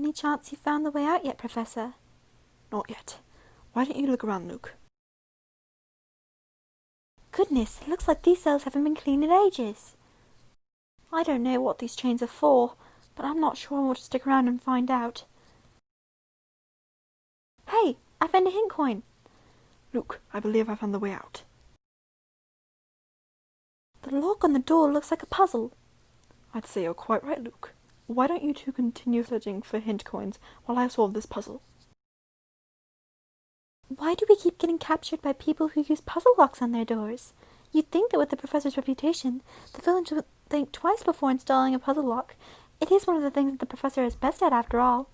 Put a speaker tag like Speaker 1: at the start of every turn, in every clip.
Speaker 1: Any chance you found the way out yet, Professor?
Speaker 2: Not yet. Why don't you look around, Luke?
Speaker 1: Goodness, it looks like these cells haven't been cleaned in ages. I don't know what these chains are for, but I'm not sure I want to stick around and find out. Hey, I found a hint coin.
Speaker 2: Luke, I believe I found the way out.
Speaker 1: The lock on the door looks like a puzzle.
Speaker 2: I'd say you're quite right, Luke. Why don't you two continue searching for hint coins while I solve this puzzle?
Speaker 1: Why do we keep getting captured by people who use puzzle locks on their doors? You'd think that with the professor's reputation, the village would think twice before installing a puzzle lock. It is one of the things that the professor is best at, after all.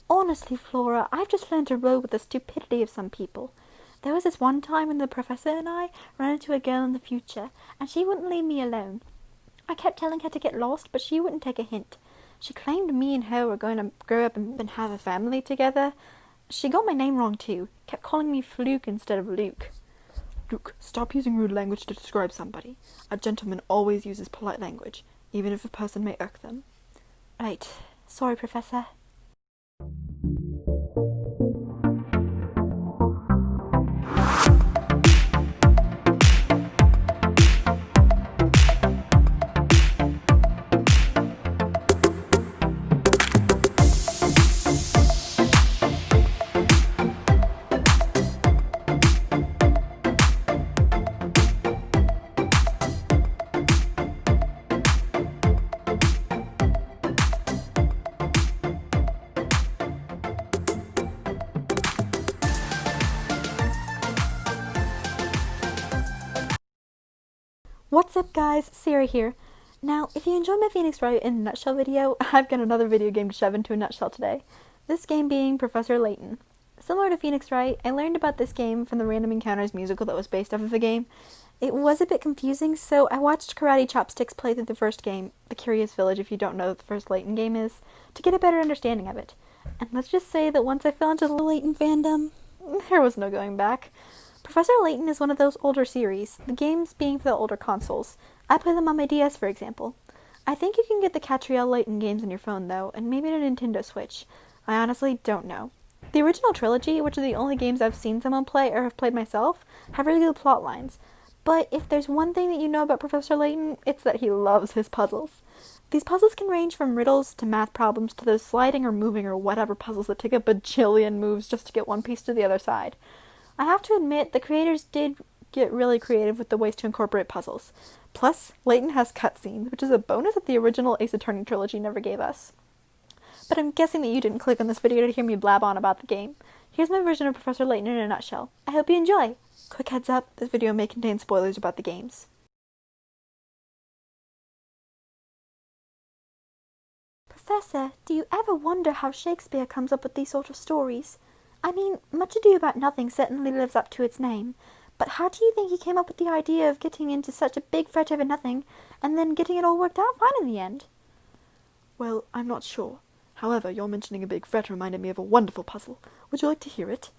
Speaker 1: Honestly, Flora, I've just learned to roll with the stupidity of some people. There was this one time when the professor and I ran into a girl in the future, and she wouldn't leave me alone. I kept telling her to get lost, but she wouldn't take a hint. She claimed me and her were going to grow up and have a family together. She got my name wrong too, kept calling me Fluke instead of Luke.
Speaker 2: Luke, stop using rude language to describe somebody. A gentleman always uses polite language, even if a person may irk them.
Speaker 1: Right. Sorry, Professor. What's up, guys? Sarah here. Now, if you enjoyed my Phoenix Wright in a nutshell video, I've got another video game to shove into a nutshell today. This game being Professor Layton. Similar to Phoenix Wright, I learned about this game from the Random Encounters musical that was based off of the game. It was a bit confusing, so I watched Karate Chopsticks play through the first game, The Curious Village if you don't know what the first Layton game is, to get a better understanding of it. And let's just say that once I fell into the Layton fandom, there was no going back. Professor Layton is one of those older series, the games being for the older consoles. I play them on my DS, for example. I think you can get the Catriel Layton games on your phone, though, and maybe on a Nintendo Switch. I honestly don't know. The original trilogy, which are the only games I've seen someone play or have played myself, have really good plot lines. But if there's one thing that you know about Professor Layton, it's that he loves his puzzles. These puzzles can range from riddles to math problems to those sliding or moving or whatever puzzles that take a bajillion moves just to get one piece to the other side. I have to admit, the creators did get really creative with the ways to incorporate puzzles. Plus, Layton has cutscenes, which is a bonus that the original Ace Attorney trilogy never gave us. But I'm guessing that you didn't click on this video to hear me blab on about the game. Here's my version of Professor Layton in a nutshell. I hope you enjoy! Quick heads up, this video may contain spoilers about the games. Professor, do you ever wonder how Shakespeare comes up with these sort of stories? I mean, Much Ado About Nothing certainly lives up to its name, but how do you think he came up with the idea of getting into such a big fret over nothing, and then getting it all worked out fine in the end?
Speaker 2: Well, I'm not sure. However, your mentioning a big fret reminded me of a wonderful puzzle. Would you like to hear it?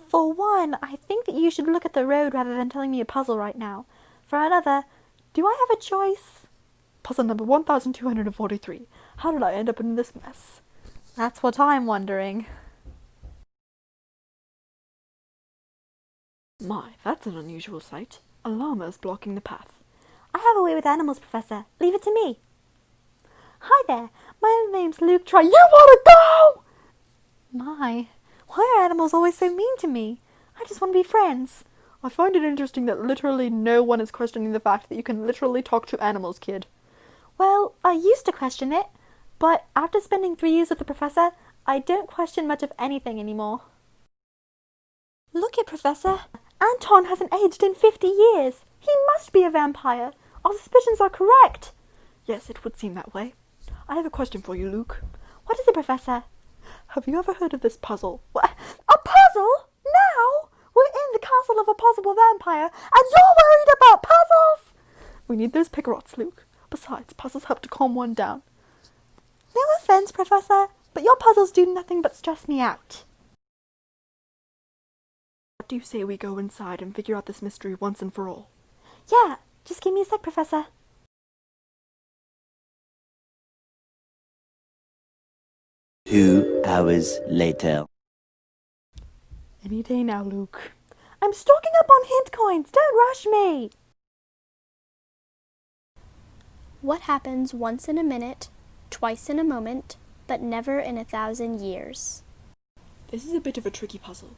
Speaker 1: For one, I think that you should look at the road rather than telling me a puzzle right now. For another, do I have a choice?
Speaker 2: Puzzle number 1243. How did I end up in this mess?
Speaker 1: That's what I'm wondering.
Speaker 2: My, that's an unusual sight. A llama is blocking the path.
Speaker 1: I have a way with animals, Professor. Leave it to me. Hi there. My name's Luke. You want to go? My, why are animals always so mean to me? I just want to be friends.
Speaker 2: I find it interesting that literally no one is questioning the fact that you can literally talk to animals, kid.
Speaker 1: Well, I used to question it, but after spending 3 years with the professor, I don't question much of anything anymore. Look at Professor. Anton hasn't aged in 50 years. He must be a vampire. Our suspicions are correct.
Speaker 2: Yes, it would seem that way. I have a question for you, Luke.
Speaker 1: What is it, Professor?
Speaker 2: Have you ever heard of this puzzle?
Speaker 1: What? A puzzle? Now? We're in the castle of a possible vampire, and you're worried about puzzles?
Speaker 2: We need those picarots, Luke. Besides, puzzles help to calm one down.
Speaker 1: No offense, Professor, but your puzzles do nothing but stress me out.
Speaker 2: What do you say we go inside and figure out this mystery once and for all?
Speaker 1: Yeah, just give me a sec, Professor.
Speaker 3: 2 hours later.
Speaker 2: Any day now, Luke. I'm stocking up on hint coins. Don't rush me.
Speaker 4: What happens once in a minute, twice in a moment, but never in 1,000 years?
Speaker 2: This is a bit of a tricky puzzle.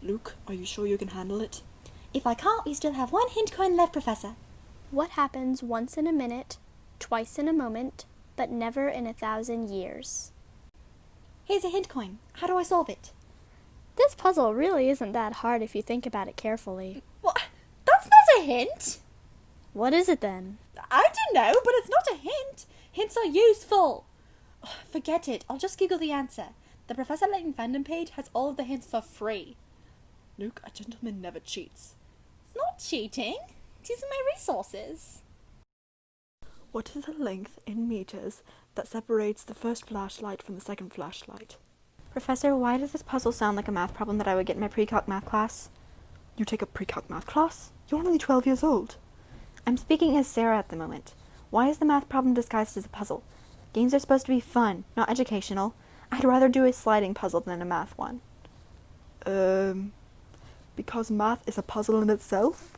Speaker 2: Luke, are you sure you can handle it?
Speaker 1: If I can't, we still have one hint coin left, Professor.
Speaker 4: What happens once in a minute, twice in a moment, but never in 1,000 years?
Speaker 1: Here's a hint coin. How do I solve it?
Speaker 4: This puzzle really isn't that hard if you think about it carefully.
Speaker 1: What? That's not a hint.
Speaker 4: What is it then?
Speaker 1: I don't know, but it's not a hint. Hints are useful. Forget it. I'll just Google the answer. The Professor Layton fandom page has all of the hints for free.
Speaker 2: Luke, a gentleman never cheats.
Speaker 1: It's not cheating. It's using my resources.
Speaker 2: What is the length in meters that separates the first flashlight from the second flashlight?
Speaker 1: Professor, why does this puzzle sound like a math problem that I would get in my pre-calc math class?
Speaker 2: You take a pre-calc math class? You're only 12 years old.
Speaker 1: I'm speaking as Sarah at the moment. Why is the math problem disguised as a puzzle? Games are supposed to be fun, not educational. I'd rather do a sliding puzzle than a math one.
Speaker 2: Because math is a puzzle in itself?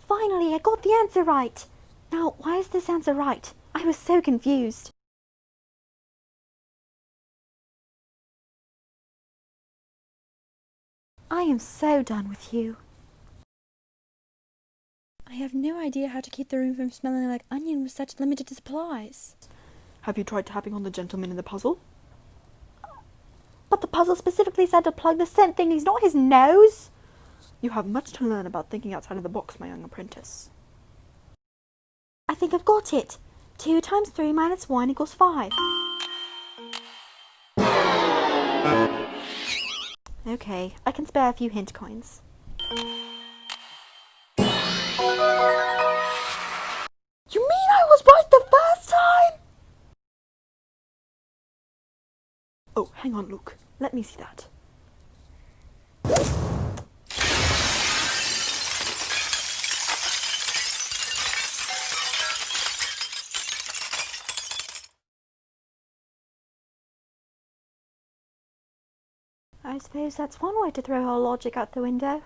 Speaker 1: Finally, I got the answer right! Now, why is this answer right? I was so confused. I am so done with you. I have no idea how to keep the room from smelling like onion with such limited supplies.
Speaker 2: Have you tried tapping on the gentleman in the puzzle?
Speaker 1: But the puzzle specifically said to plug the scent thingies, not his nose!
Speaker 2: You have much to learn about thinking outside of the box, my young apprentice.
Speaker 1: I think I've got it. 2 times 3 minus 1 equals 5. Okay, I can spare a few hint coins.
Speaker 2: You mean I was right the first time? Oh, hang on, Luke. Let me see that.
Speaker 1: I suppose that's one way to throw our logic out the window.